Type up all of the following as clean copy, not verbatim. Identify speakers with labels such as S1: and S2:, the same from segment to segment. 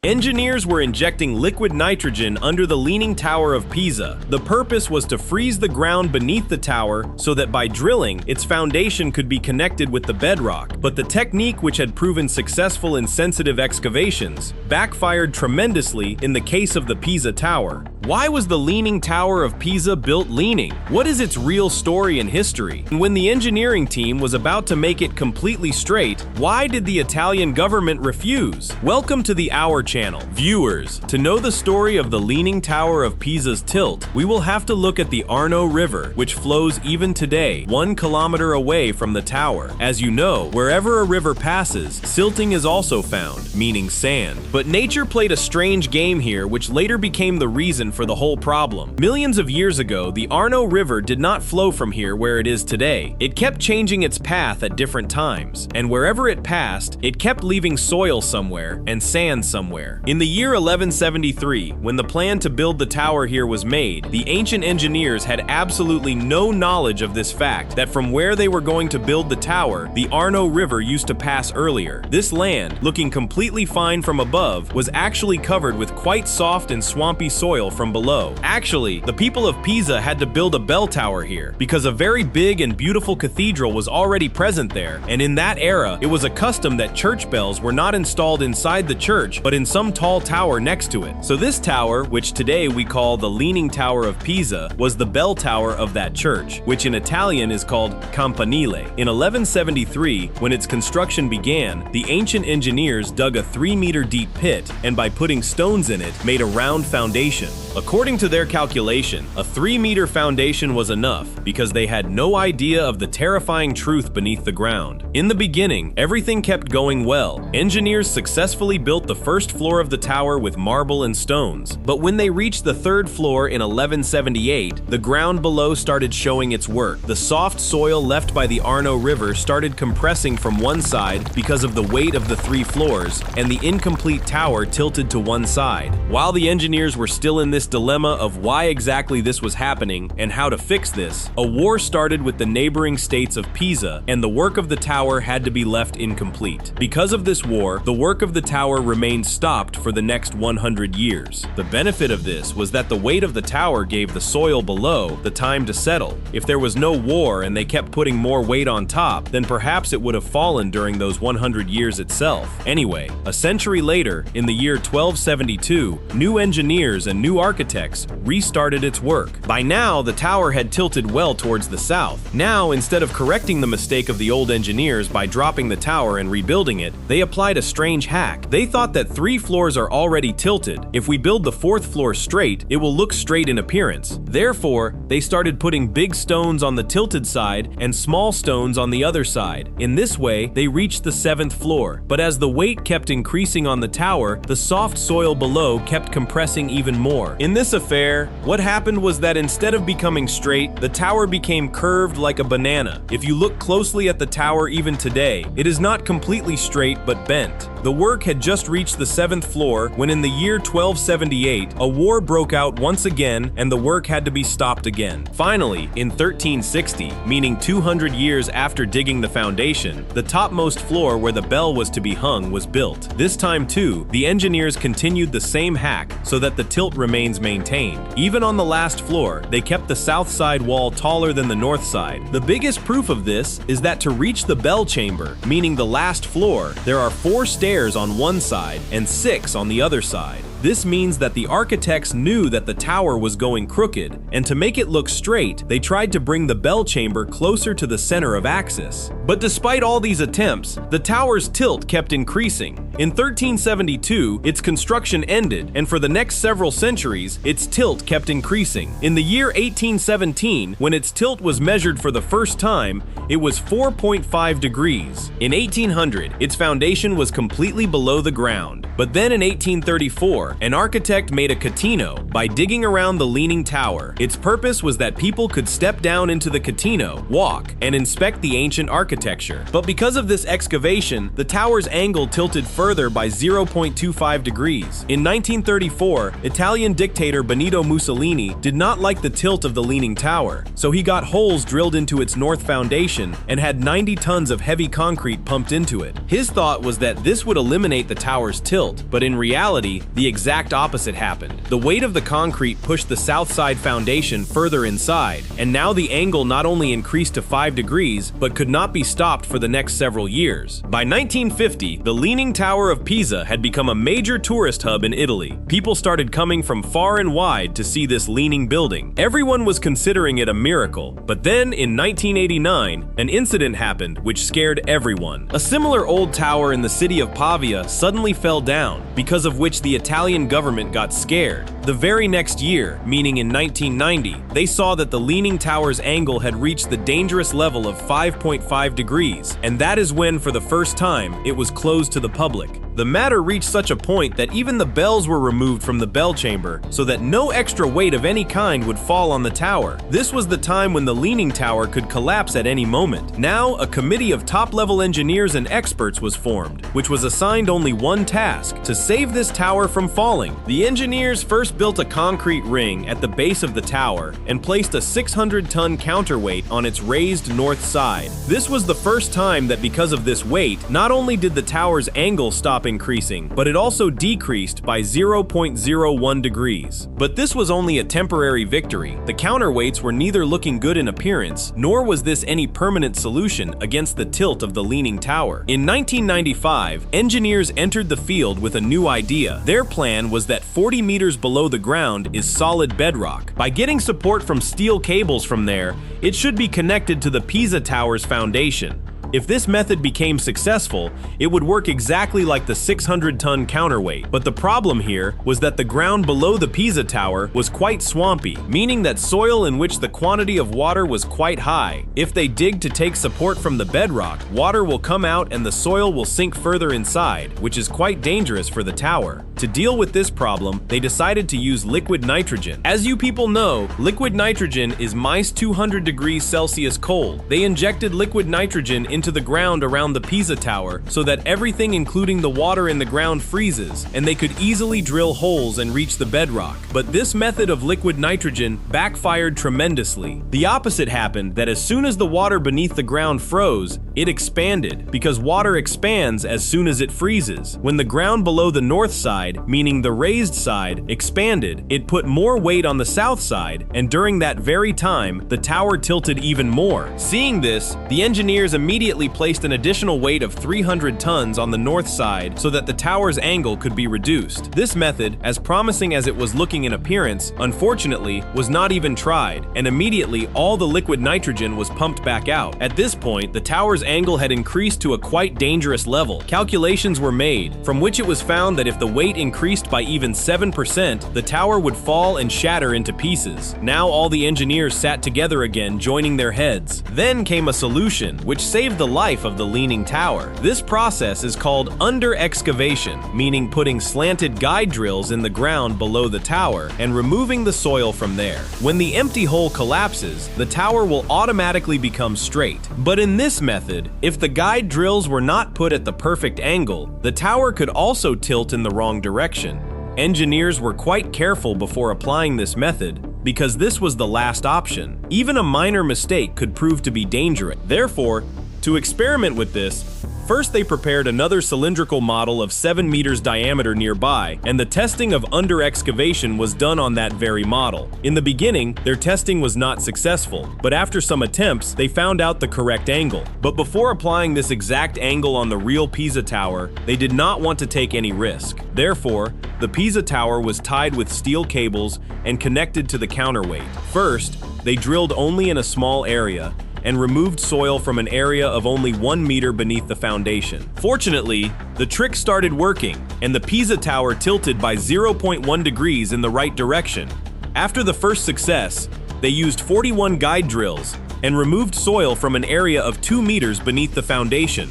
S1: Engineers were injecting liquid nitrogen under the Leaning Tower of Pisa. The purpose was to freeze the ground beneath the tower so that by drilling, its foundation could be connected with the bedrock. But the technique, which had proven successful in sensitive excavations, backfired tremendously in the case of the Pisa Tower. Why was the Leaning Tower of Pisa built leaning? What is its real story and history? And when the engineering team was about to make it completely straight, why did the Italian government refuse? Welcome to the Our Channel. Viewers, to know the story of the Leaning Tower of Pisa's tilt, we will have to look at the Arno River, which flows even today, 1 kilometer away from the tower. As you know, wherever a river passes, silting is also found, meaning sand. But nature played a strange game here, which later became the reason for the whole problem. Millions of years ago, the Arno River did not flow from here where it is today. It kept changing its path at different times, and wherever it passed, it kept leaving soil somewhere and sand somewhere. In the year 1173, when the plan to build the tower here was made, the ancient engineers had absolutely no knowledge of this fact, that from where they were going to build the tower, the Arno River used to pass earlier. This land, looking completely fine from above, was actually covered with quite soft and swampy soil from below. Actually, the people of Pisa had to build a bell tower here because a very big and beautiful cathedral was already present there, and in that era, it was a custom that church bells were not installed inside the church, but in some tall tower next to it. So this tower, which today we call the Leaning Tower of Pisa, was the bell tower of that church, which in Italian is called campanile. In 1173, when its construction began, the ancient engineers dug a 3-meter deep pit, and by putting stones in it, made a round foundation. According to their calculation, a 3-meter foundation was enough because they had no idea of the terrifying truth beneath the ground. In the beginning, everything kept going well. Engineers successfully built the first floor of the tower with marble and stones. But when they reached the 3rd floor in 1178, the ground below started showing its work. The soft soil left by the Arno River started compressing from one side because of the weight of the 3 floors, and the incomplete tower tilted to one side. While the engineers were still in this dilemma of why exactly this was happening and how to fix this, a war started with the neighboring states of Pisa, and the work of the tower had to be left incomplete. Because of this war, the work of the tower remained stopped for the next 100 years. The benefit of this was that the weight of the tower gave the soil below the time to settle. If there was no war and they kept putting more weight on top, then perhaps it would have fallen during those 100 years itself. Anyway, a century later, in the year 1272, new engineers and new architects restarted its work. By now, the tower had tilted well towards the south. Now, instead of correcting the mistake of the old engineers by dropping the tower and rebuilding it, they applied a strange hack. They thought that 3 floors are already tilted. If we build the 4th floor straight, it will look straight in appearance. Therefore, they started putting big stones on the tilted side and small stones on the other side. In this way, they reached the 7th floor. But as the weight kept increasing on the tower, the soft soil below kept compressing even more. In this affair, what happened was that instead of becoming straight, the tower became curved like a banana. If you look closely at the tower even today, it is not completely straight but bent. The work had just reached the 7th floor when in the year 1278, a war broke out once again and the work had to be stopped again. Finally, in 1360, meaning 200 years after digging the foundation, the topmost floor where the bell was to be hung was built. This time too, the engineers continued the same hack so that the tilt remains maintained. Even on the last floor, they kept the south side wall taller than the north side. The biggest proof of this is that to reach the bell chamber, meaning the last floor, there are 4 stairs on one side and 6 on the other side. This means that the architects knew that the tower was going crooked, and to make it look straight, they tried to bring the bell chamber closer to the center of axis. But despite all these attempts, the tower's tilt kept increasing. In 1372, its construction ended, and for the next several centuries, its tilt kept increasing. In the year 1817, when its tilt was measured for the first time, it was 4.5 degrees. In 1800, its foundation was completely below the ground. But then in 1834, an architect made a catino by digging around the Leaning Tower. Its purpose was that people could step down into the catino, walk, and inspect the ancient architecture. But because of this excavation, the tower's angle tilted further further by 0.25 degrees. In 1934, Italian dictator Benito Mussolini did not like the tilt of the Leaning Tower, so he got holes drilled into its north foundation and had 90 tons of heavy concrete pumped into it. His thought was that this would eliminate the tower's tilt, but in reality, the exact opposite happened. The weight of the concrete pushed the south side foundation further inside, and now the angle not only increased to 5 degrees, but could not be stopped for the next several years. By 1950, the Leaning Tower of Pisa had become a major tourist hub in Italy. People started coming from far and wide to see this leaning building. Everyone was considering it a miracle, but then in 1989, an incident happened which scared everyone. A similar old tower in the city of Pavia suddenly fell down, because of which the Italian government got scared. The very next year, meaning in 1990, they saw that the Leaning Tower's angle had reached the dangerous level of 5.5 degrees, and that is when, for the first time, it was closed to the public. The matter reached such a point that even the bells were removed from the bell chamber so that no extra weight of any kind would fall on the tower. This was the time when the Leaning Tower could collapse at any moment. Now, a committee of top-level engineers and experts was formed, which was assigned only one task: to save this tower from falling. The engineers first built a concrete ring at the base of the tower and placed a 600-ton counterweight on its raised north side. This was the first time that because of this weight, not only did the tower's angle stop increasing, but it also decreased by 0.01 degrees. But this was only a temporary victory. The counterweights were neither looking good in appearance, nor was this any permanent solution against the tilt of the Leaning Tower. In 1995, engineers entered the field with a new idea. Their plan was that 40 meters below the ground is solid bedrock. By getting support from steel cables from there, it should be connected to the Pisa Tower's foundation. If this method became successful, it would work exactly like the 600-ton counterweight. But the problem here was that the ground below the Pisa Tower was quite swampy, meaning that soil in which the quantity of water was quite high. If they dig to take support from the bedrock, water will come out and the soil will sink further inside, which is quite dangerous for the tower. To deal with this problem, they decided to use liquid nitrogen. As you people know, liquid nitrogen is minus 200 degrees Celsius cold. They injected liquid nitrogen into the ground around the Pisa Tower so that everything including the water in the ground freezes, and they could easily drill holes and reach the bedrock. But this method of liquid nitrogen backfired tremendously. The opposite happened, that as soon as the water beneath the ground froze, it expanded, because water expands as soon as it freezes. When the ground below the north side, meaning the raised side, expanded, it put more weight on the south side, and during that very time, the tower tilted even more. Seeing this, the engineers immediately placed an additional weight of 300 tons on the north side so that the tower's angle could be reduced. This method, as promising as it was looking in appearance, unfortunately, was not even tried, and immediately all the liquid nitrogen was pumped back out. At this point, the tower's angle had increased to a quite dangerous level. Calculations were made, from which it was found that if the weight increased by even 7%, the tower would fall and shatter into pieces. Now all the engineers sat together again, joining their heads. Then came a solution, which saved the life of the Leaning Tower. This process is called under-excavation, meaning putting slanted guide drills in the ground below the tower and removing the soil from there. When the empty hole collapses, the tower will automatically become straight. But in this method, if the guide drills were not put at the perfect angle, the tower could also tilt in the wrong direction. Engineers were quite careful before applying this method, because this was the last option. Even a minor mistake could prove to be dangerous. Therefore, to experiment with this, first they prepared another cylindrical model of 7 meters diameter nearby, and the testing of under-excavation was done on that very model. In the beginning, their testing was not successful, but after some attempts, they found out the correct angle. But before applying this exact angle on the real Pisa Tower, they did not want to take any risk. Therefore, the Pisa Tower was tied with steel cables and connected to the counterweight. First, they drilled only in a small area, and removed soil from an area of only 1 meter beneath the foundation. Fortunately, the trick started working, and the Pisa Tower tilted by 0.1 degrees in the right direction. After the first success, they used 41 guide drills and removed soil from an area of 2 meters beneath the foundation.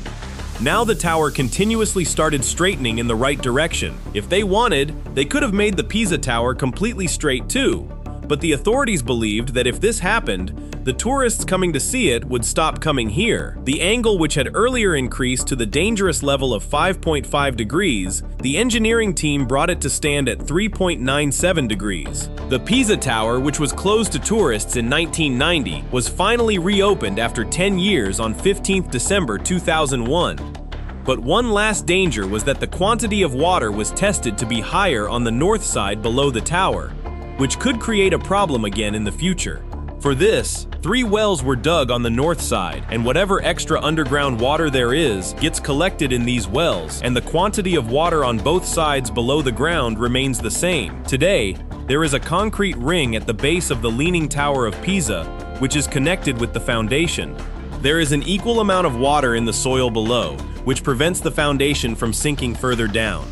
S1: Now the tower continuously started straightening in the right direction. If they wanted, they could have made the Pisa Tower completely straight too. But the authorities believed that if this happened, the tourists coming to see it would stop coming here. The angle, which had earlier increased to the dangerous level of 5.5 degrees, the engineering team brought it to stand at 3.97 degrees. The Pisa Tower, which was closed to tourists in 1990, was finally reopened after 10 years on 15 December 2001. But one last danger was that the quantity of water was tested to be higher on the north side below the tower, which could create a problem again in the future. For this, 3 wells were dug on the north side, and whatever extra underground water there is gets collected in these wells, and the quantity of water on both sides below the ground remains the same. Today, there is a concrete ring at the base of the Leaning Tower of Pisa, which is connected with the foundation. There is an equal amount of water in the soil below, which prevents the foundation from sinking further down.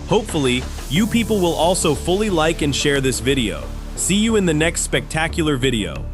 S1: Hopefully, you people will also fully like and share this video. See you in the next spectacular video.